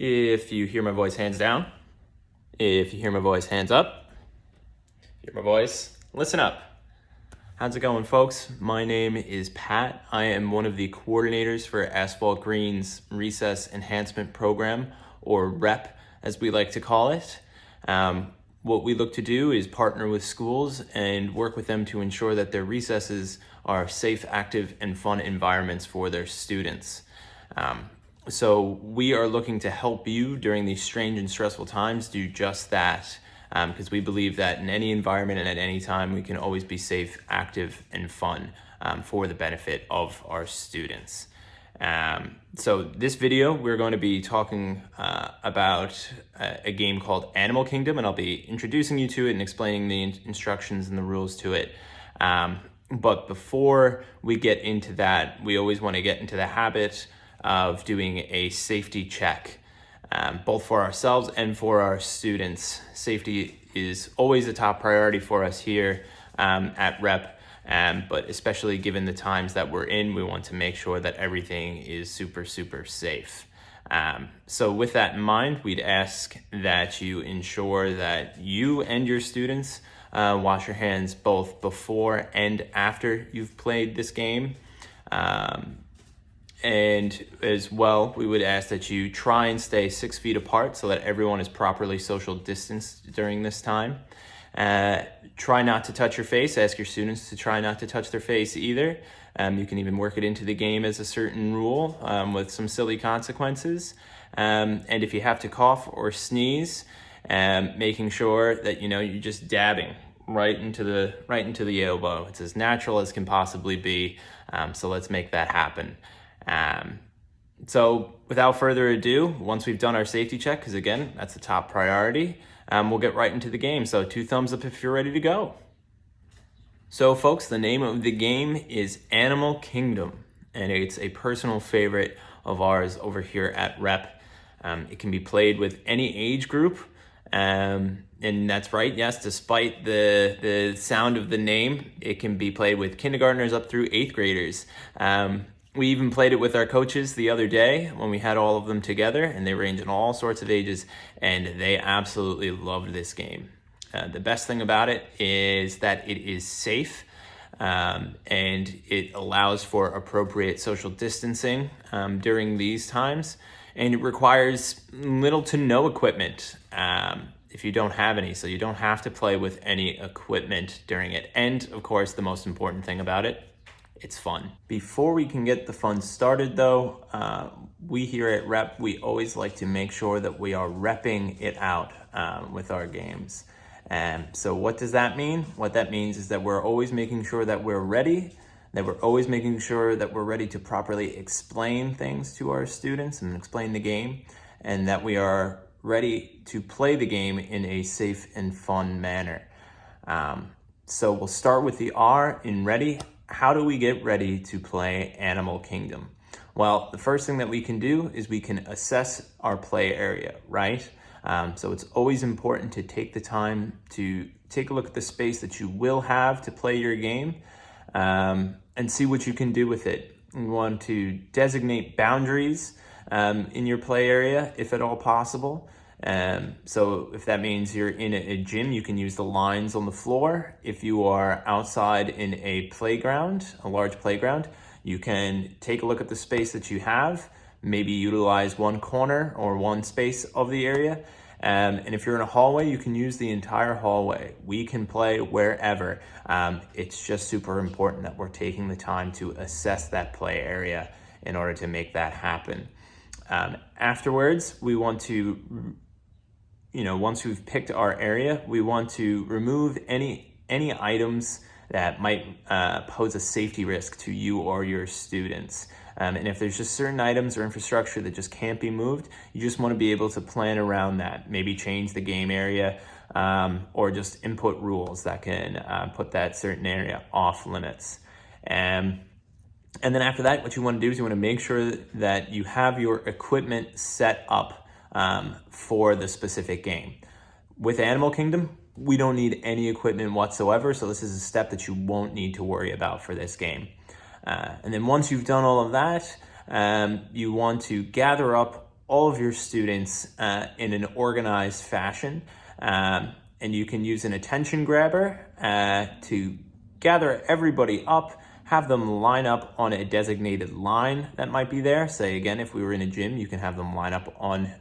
If you hear my voice, hands down. If you hear my voice, hands up. Hear my voice, listen up. How's it going, folks? My name is Pat. I am one of the coordinators for Asphalt Green's Recess Enhancement Program, or REP as we like to call it. What we look to do is partner with schools and work with them to ensure that their recesses are safe, active, and fun environments for their students. So we are looking to help you during these strange and stressful times do just that, because we believe that in any environment and at any time, we can always be safe, active, and fun for the benefit of our students. So this video, we're going to be talking about a game called Animal Kingdom, and I'll be introducing you to it and explaining the instructions and the rules to it. But before we get into that, we always want to get into the habit of doing a safety check, both for ourselves and for our students. Safety is always a top priority for us here at REP, but especially given the times that we're in, we want to make sure that everything is super, super safe. So with that in mind, we'd ask that you ensure that you and your students wash your hands both before and after you've played this game. And as well, we would ask that you try and stay 6 feet apart so that everyone is properly social distanced during this time. Try not to touch your face. Ask your students to try not to touch their face either. You can even work it into the game as a certain rule with some silly consequences. And if you have to cough or sneeze, making sure that you're just dabbing right into the elbow. It's as natural as can possibly be. So let's make that happen. So without further ado, once we've done our safety check, because again, that's the top priority, we'll get right into the game. So 2 thumbs up if you're ready to go. So folks, the name of the game is Animal Kingdom, and it's a personal favorite of ours over here at REP. It can be played with any age group, and that's right, yes, despite the sound of the name, it can be played with kindergartners up through 8th graders. We even played it with our coaches the other day when we had all of them together, and they range in all sorts of ages, and they absolutely loved this game. The best thing about it is that it is safe, and it allows for appropriate social distancing during these times, and it requires little to no equipment if you don't have any, so you don't have to play with any equipment during it. And of course, the most important thing about it, it's fun. Before we can get the fun started though, we here at REP, we always like to make sure that we are repping it out with our games. So what does that mean? What that means is that we're always making sure that we're ready, that we're always making sure that we're ready to properly explain things to our students and explain the game, and that we are ready to play the game in a safe and fun manner. So we'll start with the R in ready. How do we get ready to play Animal Kingdom? Well, the first thing that we can do is we can assess our play area, right? So it's always important to take the time to take a look at the space that you will have to play your game, and see what you can do with it. You want to designate boundaries in your play area, if at all possible. So if that means you're in a gym, you can use the lines on the floor. If you are outside in a playground, a large playground, you can take a look at the space that you have, maybe utilize one corner or one space of the area. And if you're in a hallway, you can use the entire hallway. We can play wherever. It's just super important that we're taking the time to assess that play area in order to make that happen. Afterwards, we want to, once we've picked our area, we want to remove any items that might pose a safety risk to you or your students. And if there's just certain items or infrastructure that just can't be moved, you just want to be able to plan around that. Maybe change the game area, or just input rules that can put that certain area off limits. And then after that, what you want to do is you want to make sure that you have your equipment set up for the specific game. With Animal Kingdom, we don't need any equipment whatsoever, so this is a step that you won't need to worry about for this game. And then once you've done all of that, you want to gather up all of your students in an organized fashion. And you can use an attention grabber to gather everybody up, have them line up on a designated line that might be there. Say again, if we were in a gym, you can have them line up on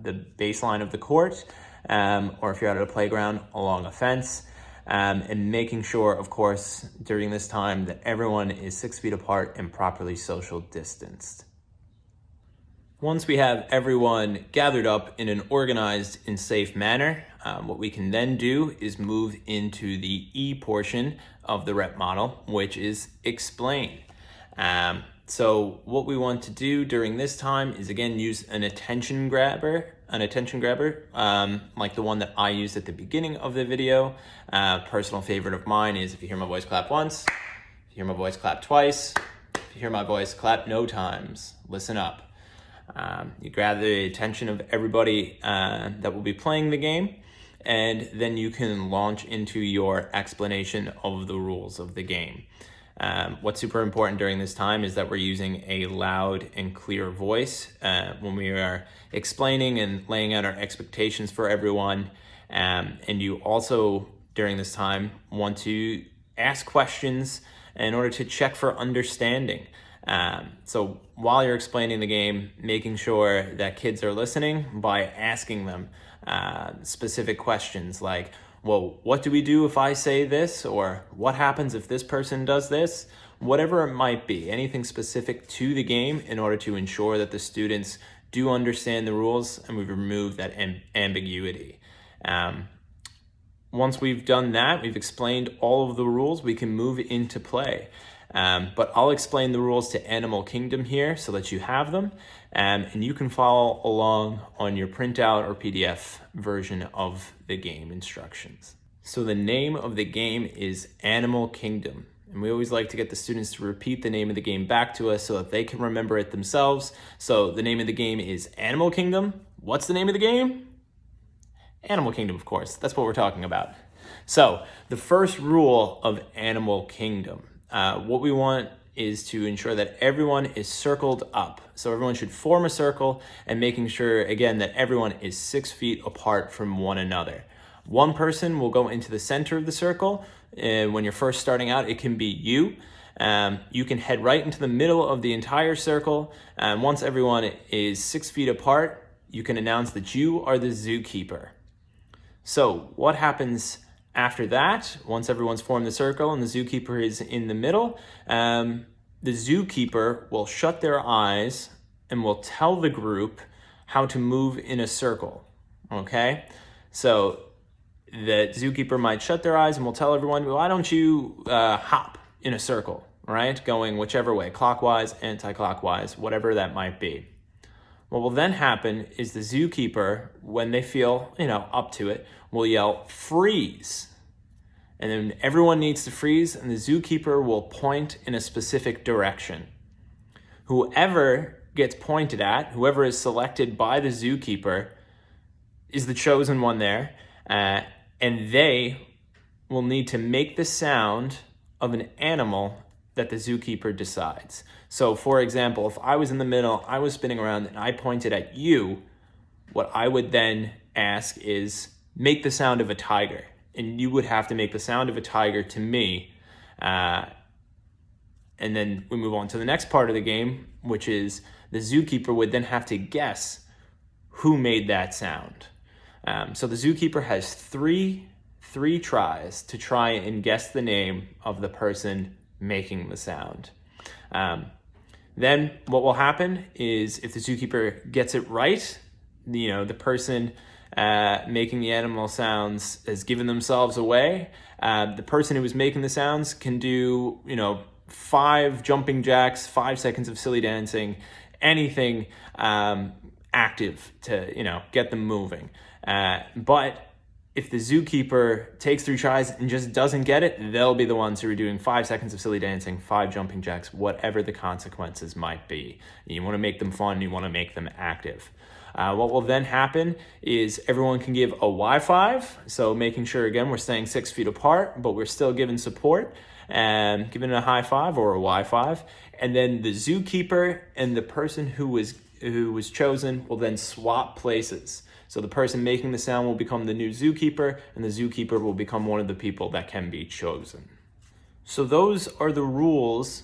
the baseline of the court, or if you're out at a playground, along a fence. And making sure, of course, during this time that everyone is 6 feet apart and properly social distanced. Once we have everyone gathered up in an organized and safe manner, what we can then do is move into the E portion of the rep model, which is explain. So what we want to do during this time is, again, use an attention grabber, like the one that I used at the beginning of the video. Personal favorite of mine is, if you hear my voice, clap once. If you hear my voice, clap twice. If you hear my voice, clap no times. Listen up. You grab the attention of everybody that will be playing the game, and then you can launch into your explanation of the rules of the game. What's super important during this time is that we're using a loud and clear voice when we are explaining and laying out our expectations for everyone. And you also, during this time, want to ask questions in order to check for understanding. So while you're explaining the game, making sure that kids are listening by asking them specific questions like, well, what do we do if I say this? Or what happens if this person does this? Whatever it might be, anything specific to the game in order to ensure that the students do understand the rules and we've removed that ambiguity. Once we've done that, we've explained all of the rules, we can move into play. But I'll explain the rules to Animal Kingdom here so that you have them, and you can follow along on your printout or PDF version of the game instructions. So the name of the game is Animal Kingdom, and we always like to get the students to repeat the name of the game back to us so that they can remember it themselves. So the name of the game is Animal Kingdom. What's the name of the game? Animal Kingdom, of course. That's what we're talking about. So the first rule of Animal Kingdom, what we want is to ensure that everyone is circled up. So everyone should form a circle, and making sure, again, that everyone is 6 feet apart from one another. One person will go into the center of the circle. When you're first starting out, it can be you. You can head right into the middle of the entire circle. Once everyone is 6 feet apart, you can announce that you are the zookeeper. So what happens after that, once everyone's formed the circle and the zookeeper is in the middle, the zookeeper will shut their eyes and will tell the group how to move in a circle, okay? So the zookeeper might shut their eyes and will tell everyone, why don't you hop in a circle, right? Going whichever way, clockwise, anti-clockwise, whatever that might be. What will then happen is the zookeeper, when they feel, up to it, will yell, freeze. And then everyone needs to freeze, and the zookeeper will point in a specific direction. Whoever gets pointed at, whoever is selected by the zookeeper, is the chosen one there, and they will need to make the sound of an animal that the zookeeper decides. So, for example, if I was in the middle, I was spinning around, and I pointed at you, what I would then ask is, make the sound of a tiger. And you would have to make the sound of a tiger to me. And then we move on to the next part of the game, which is the zookeeper would then have to guess who made that sound. So the zookeeper has three tries to try and guess the name of the person making the sound. Then what will happen is, if the zookeeper gets it right, the person making the animal sounds has given themselves away. The person who was making the sounds can do, 5 jumping jacks, 5 seconds of silly dancing, anything active to, get them moving. But if the zookeeper takes 3 tries and just doesn't get it, they'll be the ones who are doing 5 seconds of silly dancing, 5 jumping jacks, whatever the consequences might be. You want to make them fun, you want to make them active. What will then happen is everyone can give a Y5, so making sure, again, we're staying 6 feet apart, but we're still giving support, and giving a high five or a Y5. And then the zookeeper and the person who was who was chosen will then swap places. So the person making the sound will become the new zookeeper, and the zookeeper will become one of the people that can be chosen. So those are the rules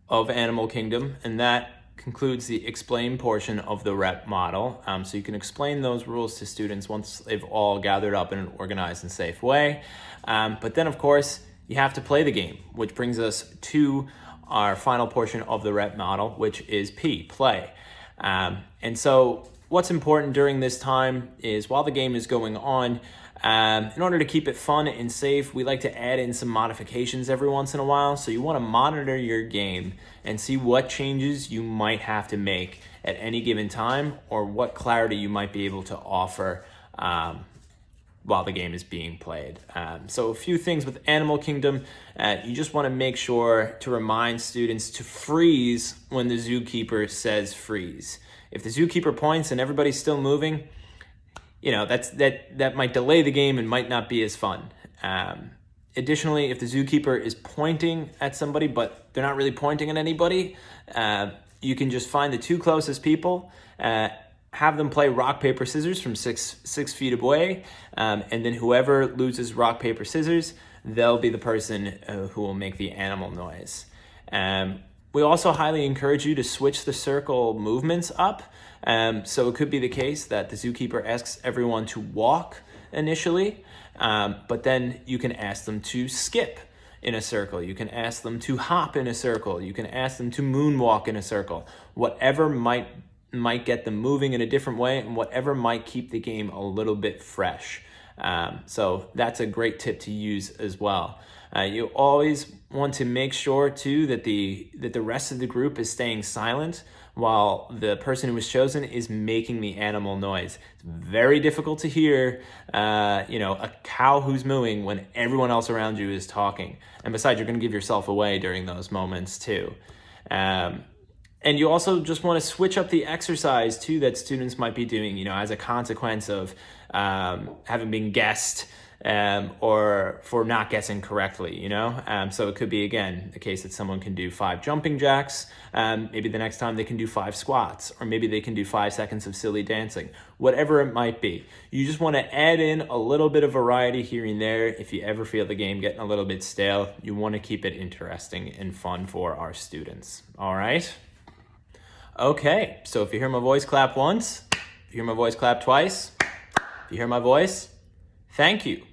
of Animal Kingdom, and that concludes the explain portion of the rep model. So you can explain those rules to students once they've all gathered up in an organized and safe way. But then, of course, you have to play the game, which brings us to our final portion of the rep model, which is P, play. And so what's important during this time is while the game is going on, in order to keep it fun and safe, we like to add in some modifications every once in a while. So you want to monitor your game and see what changes you might have to make at any given time, or what clarity you might be able to offer while the game is being played. So a few things with Animal Kingdom, you just want to make sure to remind students to freeze when the zookeeper says freeze. If the zookeeper points and everybody's still moving, that might delay the game and might not be as fun. Additionally, if the zookeeper is pointing at somebody but they're not really pointing at anybody, you can just find the two closest people, have them play rock, paper, scissors from six feet away, and then whoever loses rock, paper, scissors, they'll be the person who will make the animal noise. We also highly encourage you to switch the circle movements up. So it could be the case that the zookeeper asks everyone to walk initially, but then you can ask them to skip in a circle. You can ask them to hop in a circle. You can ask them to moonwalk in a circle. Whatever might get them moving in a different way, and whatever might keep the game a little bit fresh. So that's a great tip to use as well. You always want to make sure too that the rest of the group is staying silent while the person who was chosen is making the animal noise. It's very difficult to hear, a cow who's mooing when everyone else around you is talking. And besides, you're going to give yourself away during those moments too. And you also just want to switch up the exercise too that students might be doing, as a consequence of having been guessed or for not guessing correctly, So it could be, again, the case that someone can do 5 jumping jacks. Maybe the next time they can do 5 squats, or maybe they can do 5 seconds of silly dancing, whatever it might be. You just want to add in a little bit of variety here and there. If you ever feel the game getting a little bit stale, you want to keep it interesting and fun for our students. All right? Okay, so if you hear my voice, clap once. If you hear my voice, clap twice. If you hear my voice, thank you.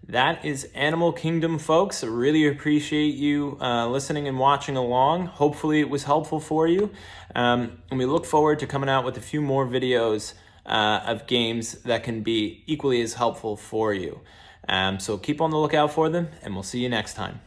That is Animal Kingdom, folks. I really appreciate you listening and watching along. Hopefully it was helpful for you. And we look forward to coming out with a few more videos of games that can be equally as helpful for you. So keep on the lookout for them, and we'll see you next time.